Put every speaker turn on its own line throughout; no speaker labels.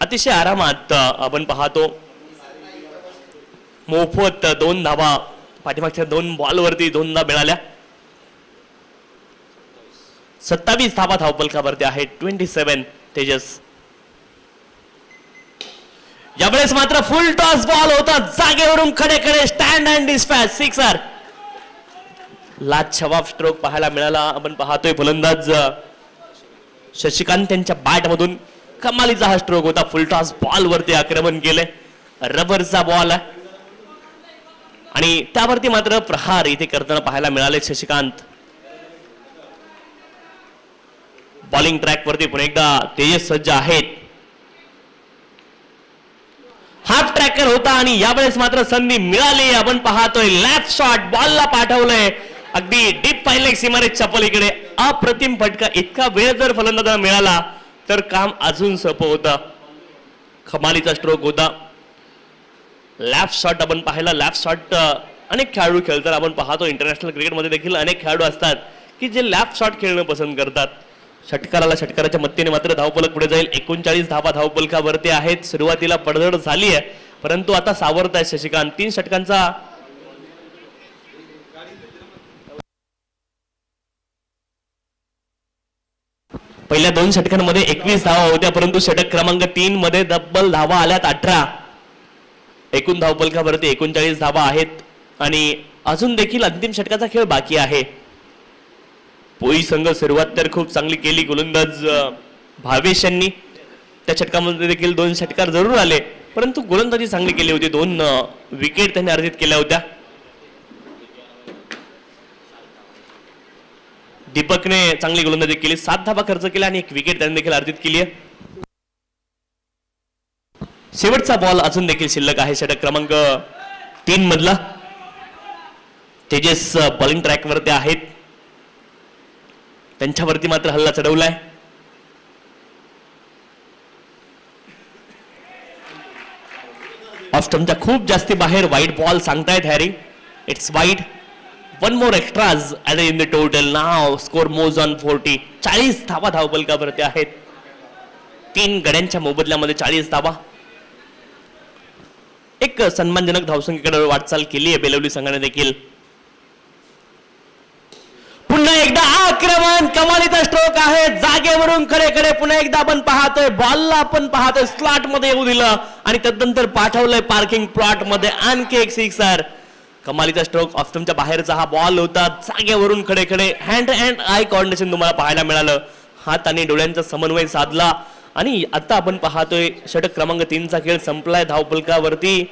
अतिशय आरामात आपण पाहतो मोफत 2 धावा पाठीमागच्या 2 बॉलवरती 2दा मिळाल्या. 27 धावा धावफलकावरती आहेत. 27 तेजस. यावेळेस मात्र फुल टॉस बॉल होता जागेवरून खडे स्टँड अँड डिस्पॅच सिक्सर. लाजवाब स्ट्रोक पाहायला मिळाला. आपण पाहतोय फलंदाज शशिकांत यांच्या बॅट मधून कमालीचा हा स्ट्रोक होता. फुल टॉस बॉल वरती आक्रमण केले. रबरचा बॉल आहे आणि त्यावरती मात्र प्रहार इथे करताना पाहायला मिळाले. शशिकांत बॉलिंग ट्रॅक वरती पुन्हा एकदा तेजस सज्ज आहेत. हाफ ट्रॅकर होता आणि यावेळेस मात्र संधी मिळाली. आपण पाहतोय लॅप शॉट बॉलला पाठवलंय अगदी डीप पाहिले सीमारेषच्या पलीकडे. अप्रतिम फटका. इतका वेळ जर फलंदाजाला मिळाला तर काम अजून सोपं होतं. कमालीचा स्ट्रोक होता. लॅप शॉट आपण पाहिला. लॅप शॉट अनेक खेळाडू खेळतात. आपण पाहतो इंटरनॅशनल क्रिकेटमध्ये देखील अनेक खेळाडू असतात की जे लॅप शॉट खेळणं पसंत करतात. षटकाराच्या मदतीने मात्र धावफलक पुढे जाईल. 39 धावा धावफलकावरती आहेत. सुरुवातीला पडझड झाली आहे परंतु आता सावरत आहे शशिकांत. 3 षटकांचा पहिल्या 2 षटकांमध्ये 21 धावा होत्या परंतु षटक क्रमांक 3 मध्ये तब्बल धावा आल्यात 18. एकूण धावफलकावरती 39 धावा आहेत आणि अजून देखील अंतिम षटकाचा खेळ बाकी आहे. पोई संघ सुरुवात तर खूप चांगली केली. गोलंदाज भावेश यांनी त्या षटकामध्ये देखील 2 षटकार जरूर आले परंतु गोलंदाजी चांगली केली होती. 2 विकेट त्यांनी अर्जित केल्या होत्या. दीपकने चांगली गोलंदाजी केली. 7 धावा खर्च केला आणि 1 विकेट त्यांनी देखील अर्जित केली आहे. शेवटचा बॉल अजून देखील शिल्लक आहे षटक क्रमांक 3 मधला. तेजस बॉलिंग ट्रॅक वरती आहेत. त्यांच्यावरती मात्र हल्ला चढवलाय. ऑफ स्टंपच्या खूप जास्ती बाहेर. वाईड बॉल सांगतायत Harry. It's wide. 1 more extras in the total. Now score moves on 40. 40 धावा धावफलकावरती आहेत. 3 गड्यांच्या मोबदल्यामध्ये 40 धावा. एक सन्मानजनक धावसंख्येकडे वाटचाल केली आहे बेलवली संघाने देखील. पुन्हा एकदा आक्रमण. कमालीचा स्ट्रोक आहे. जागेवरून खडे पुन्हा एकदा आपण पाहतोय बॉलला आपण पाहतोय स्लॉट मध्ये येऊ दिलं आणि त्यानंतर पाठवलंय पार्किंग प्लॉट मध्ये. आणखी एक सिक्सर. कमालीचा स्ट्रोक. ऑफ स्टंपच्या बाहेरचा हा बॉल होता. जागेवरून खडे हँड अँड आय कॉर्डिनेशन तुम्हाला पाहायला मिळालं. हात आणि डोळ्यांचा समन्वय साधला आणि आता आपण पाहतोय षटक क्रमांक 3 चा खेळ संपलाय. धावफलकावरती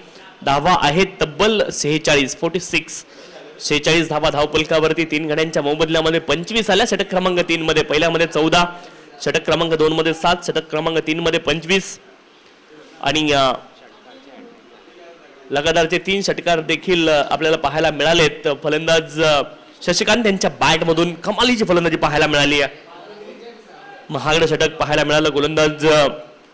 धावा आहेत तब्बल 46. 46 धावा धावफलकावरती. 3 गड्यांच्या मोबदल्यामध्ये 25 आल्या षटक क्रमांक 3 मध्ये. पहिल्यामध्ये 14, षटक क्रमांक 2 मध्ये 7, षटक क्रमांक 3 मध्ये 25 आणि लगातारचे 3 षटकार देखील आपल्याला पाहायला मिळालेत. फलंदाज शशिकांत यांच्या बॅट मधून कमालीची फलंदाजी पाहायला मिळाली आहे. महागडं षटक पाहायला मिळालं. गोलंदाज